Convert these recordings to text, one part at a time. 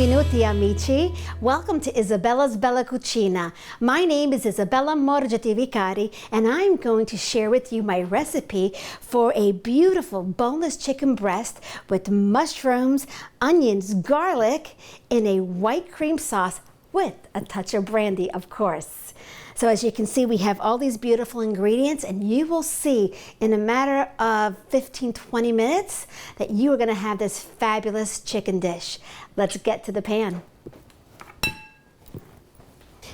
Benvenuti amici. Welcome to Isabella's Bella Cucina. My name is Isabella Morgia Vicari, and I'm going to share with you my recipe for a beautiful boneless chicken breast with mushrooms, onions, garlic in a white cream sauce with a touch of brandy, of course. So as you can see, we have all these beautiful ingredients, and you will see in a matter of 15-20 minutes that you are going to have this fabulous chicken dish. Let's get to the pan.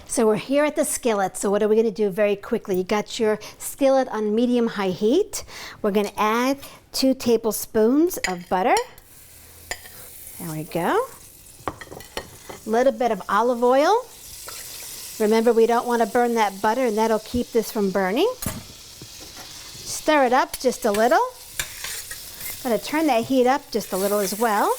So we're here at the skillet. So what are we going to do very quickly? You got your skillet on medium-high heat. We're going to add 2 tablespoons of butter. There we go. A little bit of olive oil. Remember, we don't want to burn that butter, and that'll keep this from burning. Stir it up just a little. I'm going to turn that heat up just a little as well.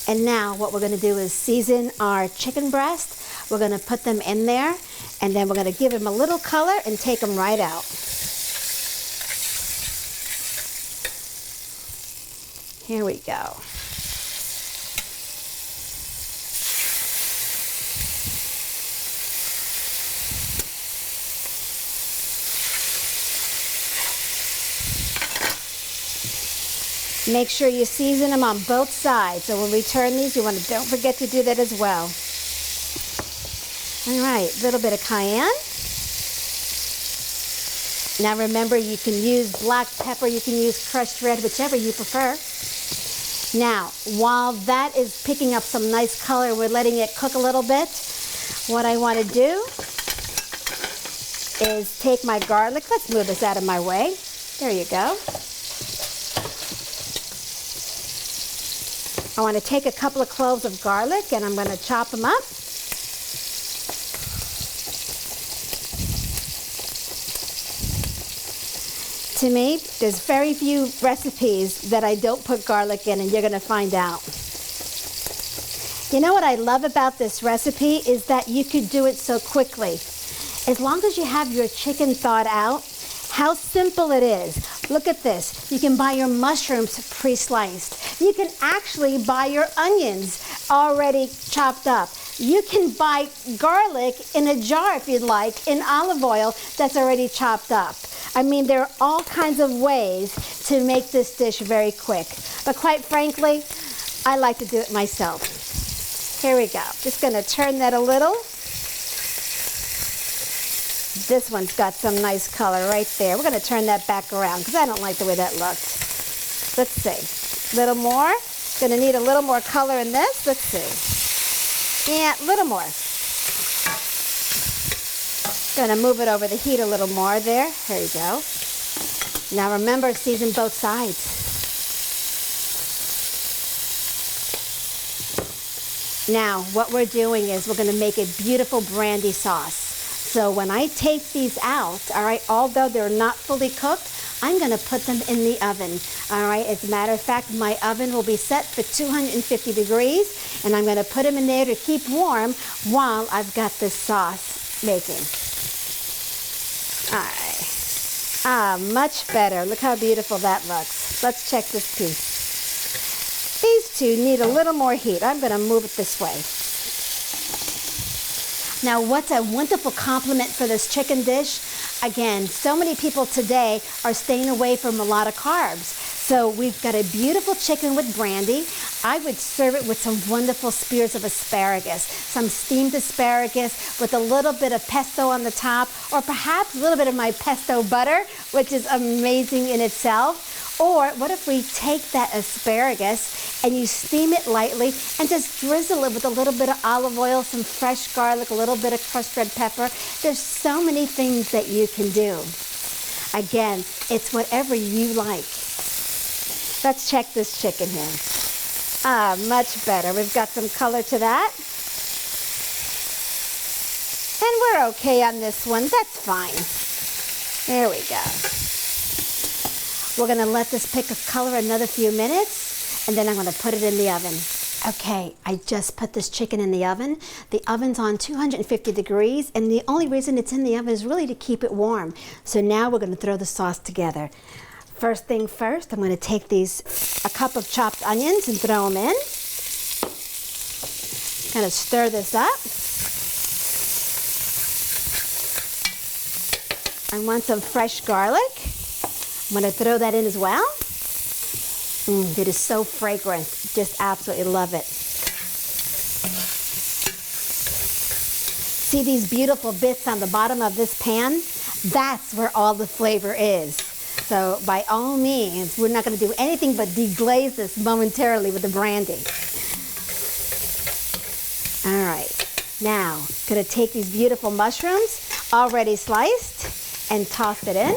And now what we're going to do is season our chicken breast. We're going to put them in there, and then we're going to give them a little color and take them right out. Here we go. Make sure you season them on both sides. So when we turn these, don't forget to do that as well. All right, a little bit of cayenne. Now remember, you can use black pepper, you can use crushed red, whichever you prefer. Now, while that is picking up some nice color, we're letting it cook a little bit. What I want to do is take my garlic. Let's move this out of my way. There you go. I want to take a couple of cloves of garlic, and I'm going to chop them up. To me, there's very few recipes that I don't put garlic in, and you're going to find out. You know what I love about this recipe is that you could do it so quickly. As long as you have your chicken thawed out, how simple it is. Look at this. You can buy your mushrooms pre-sliced. You can actually buy your onions already chopped up. You can buy garlic in a jar if you'd like, in olive oil that's already chopped up. I mean, there are all kinds of ways to make this dish very quick. But quite frankly, I like to do it myself. Here we go. Just going to turn that a little. This one's got some nice color right there. We're going to turn that back around because I don't like the way that looked. Let's see. A little more. Going to need a little more color in this. Let's see. Yeah, a little more. Going to move it over the heat a little more there. There you go. Now remember, season both sides. Now what we're doing is we're going to make a beautiful brandy sauce. So when I take these out, all right, although they're not fully cooked, I'm going to put them in the oven. All right, as a matter of fact, my oven will be set for 250 degrees, and I'm going to put them in there to keep warm while I've got this sauce making. All right. Ah, much better. Look how beautiful that looks. Let's check this piece. These two need a little more heat. I'm going to move it this way. Now, what's a wonderful compliment for this chicken dish? Again, so many people today are staying away from a lot of carbs. So we've got a beautiful chicken with brandy. I would serve it with some wonderful spears of asparagus, some steamed asparagus with a little bit of pesto on the top, or perhaps a little bit of my pesto butter, which is amazing in itself. Or what if we take that asparagus and you steam it lightly and just drizzle it with a little bit of olive oil, some fresh garlic, a little bit of crushed red pepper. There's so many things that you can do. Again, it's whatever you like. Let's check this chicken here. Ah, much better. We've got some color to that. And we're okay on this one. That's fine. There we go. We're going to let this pick a color another few minutes, and then I'm going to put it in the oven. Okay, I just put this chicken in the oven. The oven's on 250 degrees, and the only reason it's in the oven is really to keep it warm. So now we're going to throw the sauce together. First thing first, I'm going to take a cup of chopped onions and throw them in. Kind of stir this up. I want some fresh garlic. I'm going to throw that in as well. It is so fragrant. Just absolutely love it. See these beautiful bits on the bottom of this pan? That's where all the flavor is. So by all means, we're not going to do anything but deglaze this momentarily with the brandy. All right, now going to take these beautiful mushrooms, already sliced, and toss it in.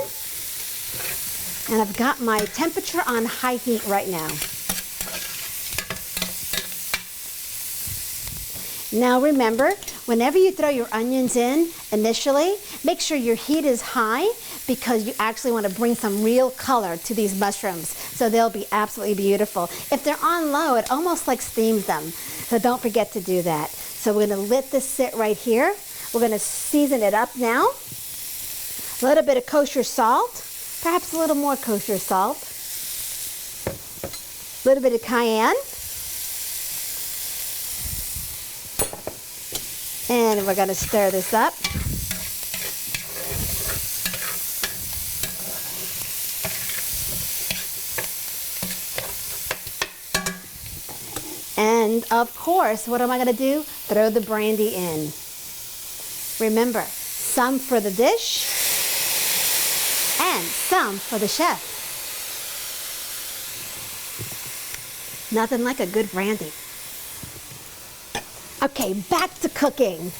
And I've got my temperature on high heat right now. Now remember, whenever you throw your onions in initially, make sure your heat is high because you actually want to bring some real color to these mushrooms. So they'll be absolutely beautiful. If they're on low, it almost like steams them. So don't forget to do that. So we're going to let this sit right here. We're going to season it up now. A little bit of kosher salt, perhaps a little more kosher salt. A little bit of cayenne. And we're going to stir this up. And of course, what am I going to do? Throw the brandy in. Remember, some for the dish and some for the chef. Nothing like a good brandy. Okay, back to cooking.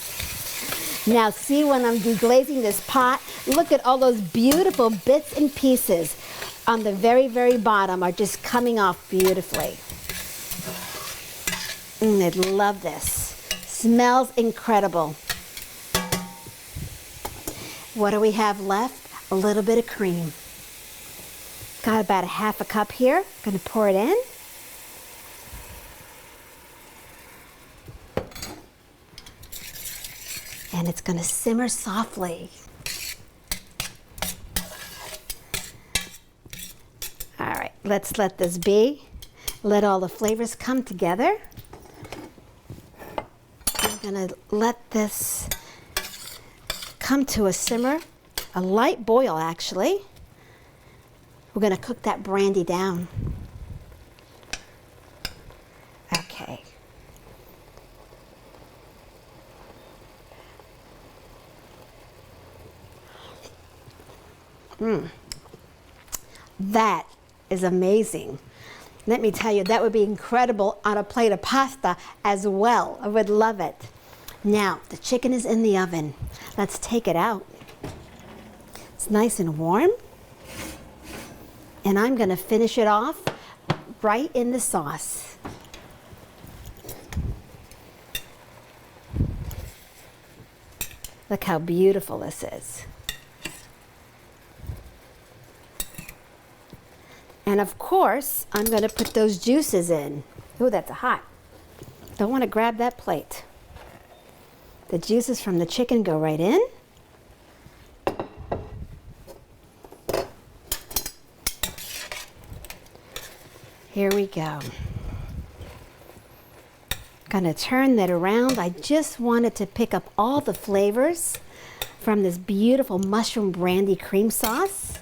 Now see when I'm deglazing this pot, look at all those beautiful bits and pieces on the very, very bottom are just coming off beautifully. I love this. Smells incredible. What do we have left? A little bit of cream. Got about a half a cup here. Gonna pour it in. And it's going to simmer softly. All right, let's let this be. Let all the flavors come together. I'm going to let this come to a simmer, a light boil actually. We're going to cook that brandy down. Okay. That is amazing. Let me tell you, that would be incredible on a plate of pasta as well. I would love it. Now, the chicken is in the oven. Let's take it out. It's nice and warm. And I'm going to finish it off right in the sauce. Look how beautiful this is. And of course, I'm going to put those juices in. Oh, that's hot. Don't want to grab that plate. The juices from the chicken go right in. Here we go. Gonna turn that around. I just wanted to pick up all the flavors from this beautiful mushroom brandy cream sauce.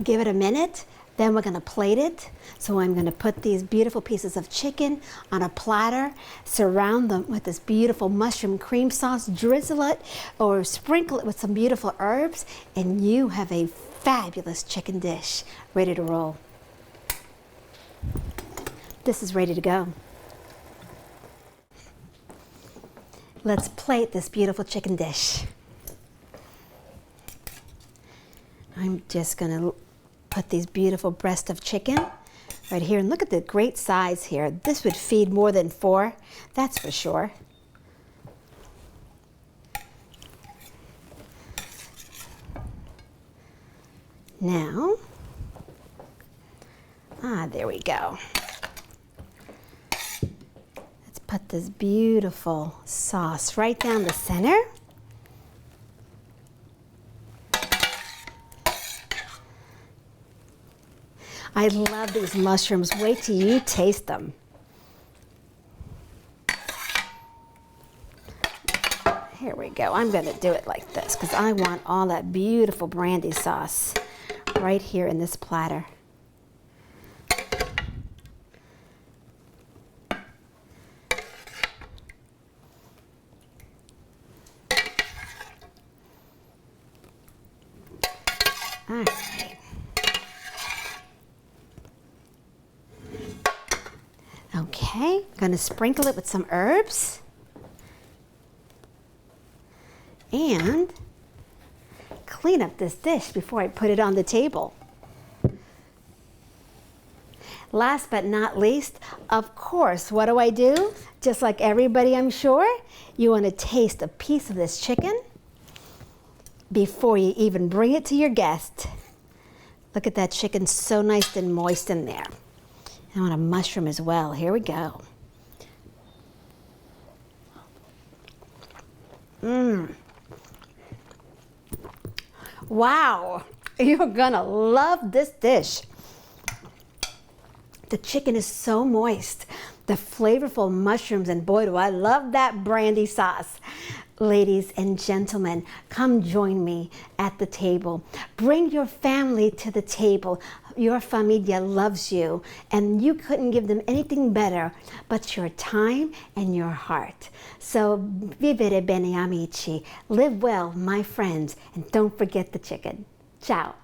Give it a minute, then we're going to plate it. So I'm going to put these beautiful pieces of chicken on a platter, surround them with this beautiful mushroom cream sauce, drizzle it or sprinkle it with some beautiful herbs, and you have a fabulous chicken dish ready to roll. This is ready to go. Let's plate this beautiful chicken dish. I'm just going to put these beautiful breasts of chicken right here. And look at the great size here. This would feed more than 4, that's for sure. Now, there we go. Let's put this beautiful sauce right down the center. I love these mushrooms. Wait till you taste them. Here we go. I'm going to do it like this because I want all that beautiful brandy sauce right here in this platter. All right. Okay, I'm going to sprinkle it with some herbs. And clean up this dish before I put it on the table. Last but not least, of course, what do? Just like everybody, I'm sure, you want to taste a piece of this chicken before you even bring it to your guest. Look at that chicken, so nice and moist in there. I want a mushroom as well. Here we go. Mmm. Wow, you're gonna love this dish. The chicken is so moist, the flavorful mushrooms, and boy, do I love that brandy sauce. Ladies and gentlemen, come join me at the table. Bring your family to the table. Your familia loves you, and you couldn't give them anything better but your time and your heart. So, vivere bene, amici. Live well, my friends, and don't forget the chicken. Ciao.